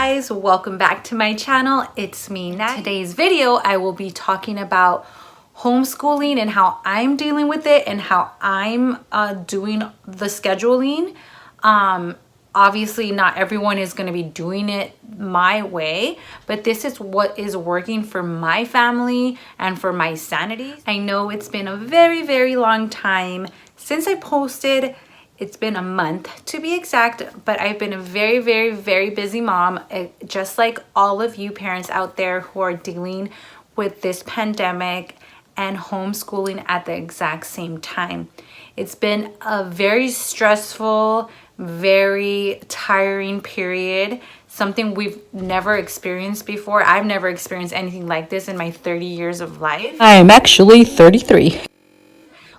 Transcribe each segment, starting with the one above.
guys, welcome back to my channel. It's me, Nat. Today's video I will be talking about homeschooling and how I'm dealing with it and how I'm doing the scheduling. Obviously not everyone is going to be doing it my way, but this is what is working for my family and for my sanity. I know it's been a very long time since I posted. It's been a month to be exact, but I've been a very busy mom, just like all of you parents out there who are dealing with this pandemic and homeschooling at the exact same time. It's been a very stressful, very tiring period, something we've never experienced before. I've never experienced anything like this in my 30 years of life. I am actually 33.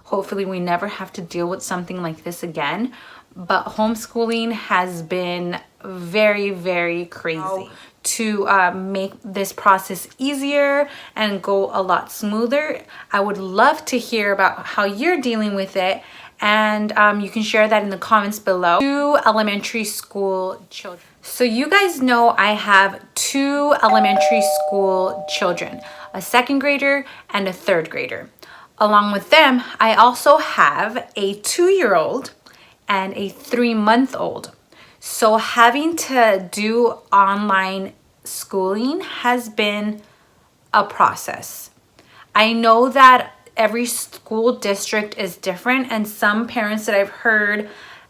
Hopefully we never have to deal with something like this again, but homeschooling has been very crazy. To make this process easier and go a lot smoother, I would love to hear about how you're dealing with it, and you can share that in the comments below. 2 elementary school children. So you guys know I have 2 elementary school children, a 2nd grader and a 3rd grader. Along with them, I also have a 2-year-old and a 3-month-old. So having to do online schooling has been a process. I know that every school district is different, and some parents that I've heard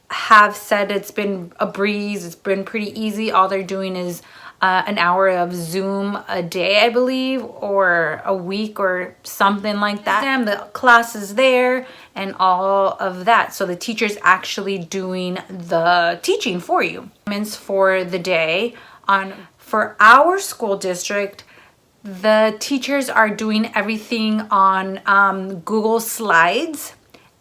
have said it's been a breeze, it's been pretty easy. All they're doing is an hour of Zoom a day, I believe, or a week or something like that. And the class is there and all of that. So the teacher's actually doing the teaching for you. For the day, for our school district, the teachers are doing everything on Google Slides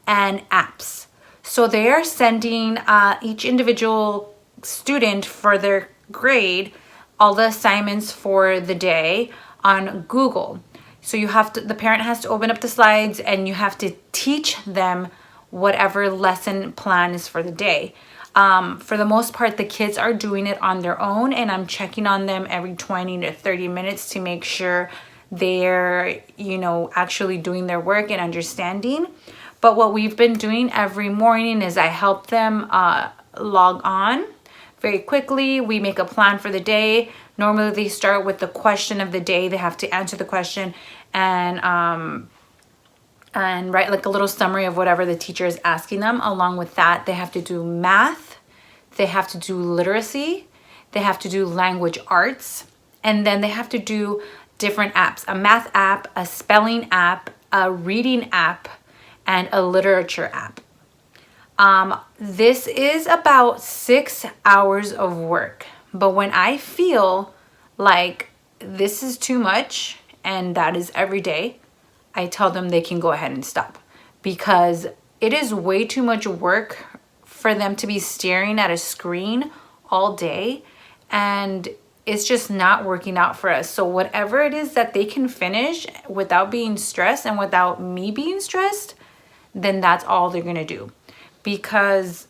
and apps. So they are sending each individual student for their grade all the assignments for the day on Google. So you have to, the parent has to open up the slides and you have to teach them whatever lesson plan is for the day. For the most part, the kids are doing it on their own, and I'm checking on them every 20 to 30 minutes to make sure they're, actually doing their work and understanding. But what we've been doing every morning is I help them log on very quickly. We make a plan for the day. Normally they start with the question of the day. They have to answer the question and write like a little summary of whatever the teacher is asking them. Along with that, they have to do math, they have to do literacy, they have to do language arts, and then they have to do different apps: a math app, a spelling app, a reading app, and a literature app. This is about 6 hours of work, but when I feel like this is too much, and that is every day, I tell them they can go ahead and stop, because it is way too much work for them to be staring at a screen all day, and it's just not working out for us. So whatever it is that they can finish without being stressed and without me being stressed, then that's all they're gonna do. Because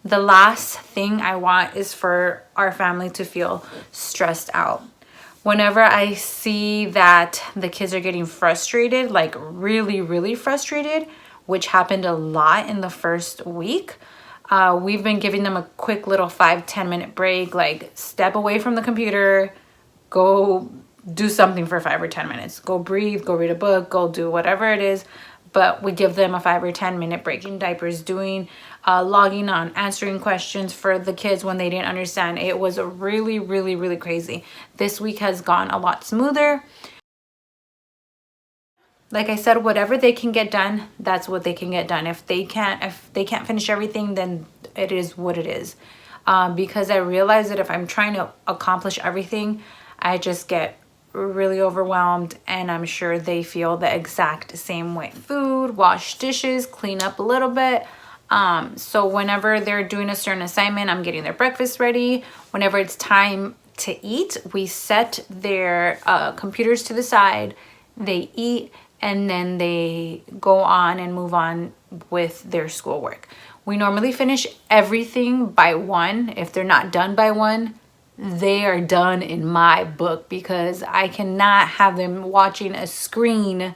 the last thing I want is for our family to feel stressed out. Whenever I see that the kids are getting frustrated, like really frustrated, which happened a lot in the first week, we've been giving them a quick little 5-10 minute break, like step away from the computer, go do something for 5 or 10 minutes, go breathe, go read a book, go do whatever it is. But we give them a 5 or 10 minute break. In diapers, doing logging on, answering questions for the kids when they didn't understand. It was really crazy. This week has gone a lot smoother. Like I said, whatever they can get done, that's what they can get done. If they can't finish everything, then it is what it is. Because I realize that if I'm trying to accomplish everything, I just get really overwhelmed, and I'm sure they feel the exact same way. Food, wash dishes, clean up a little bit. So whenever they're doing a certain assignment, I'm getting their breakfast ready. Whenever it's time to eat, we set their computers to the side, they eat, and then they go on and move on with their schoolwork. We normally finish everything by 1. If they're not done by 1, they are done in my book, because I cannot have them watching a screen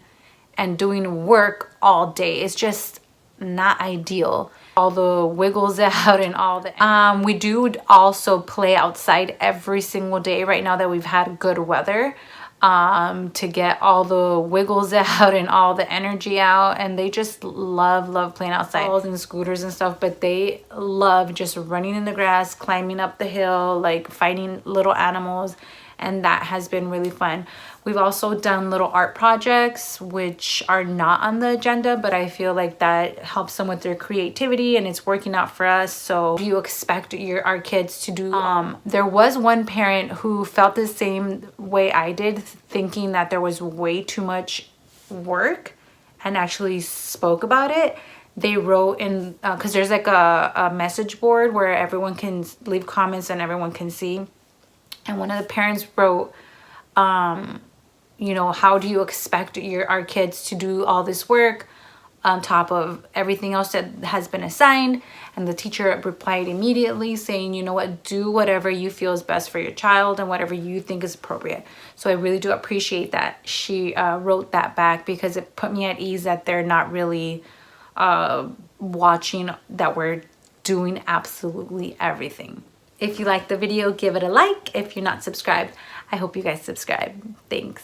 and doing work all day. It's just not ideal. All the wiggles out and all the we do also play outside every single day right now that we've had good weather, to get all the wiggles out and all the energy out. And they just love playing outside, balls and scooters and stuff, but they love just running in the grass, climbing up the hill, like fighting little animals. And that has been really fun. We've also done little art projects, which are not on the agenda, but I feel like that helps them with their creativity, and it's working out for us. So do you expect our kids to do? There was one parent who felt the same way I did, thinking that there was way too much work, and actually spoke about it. They wrote in, because there's like a message board where everyone can leave comments and everyone can see. And one of the parents wrote, you know, how do you expect our kids to do all this work on top of everything else that has been assigned? And the teacher replied immediately saying, you know what, do whatever you feel is best for your child and whatever you think is appropriate. So I really do appreciate that she wrote that back, because it put me at ease that they're not really watching that we're doing absolutely everything. If you like the video, give it a like. If you're not subscribed, I hope you guys subscribe. Thanks.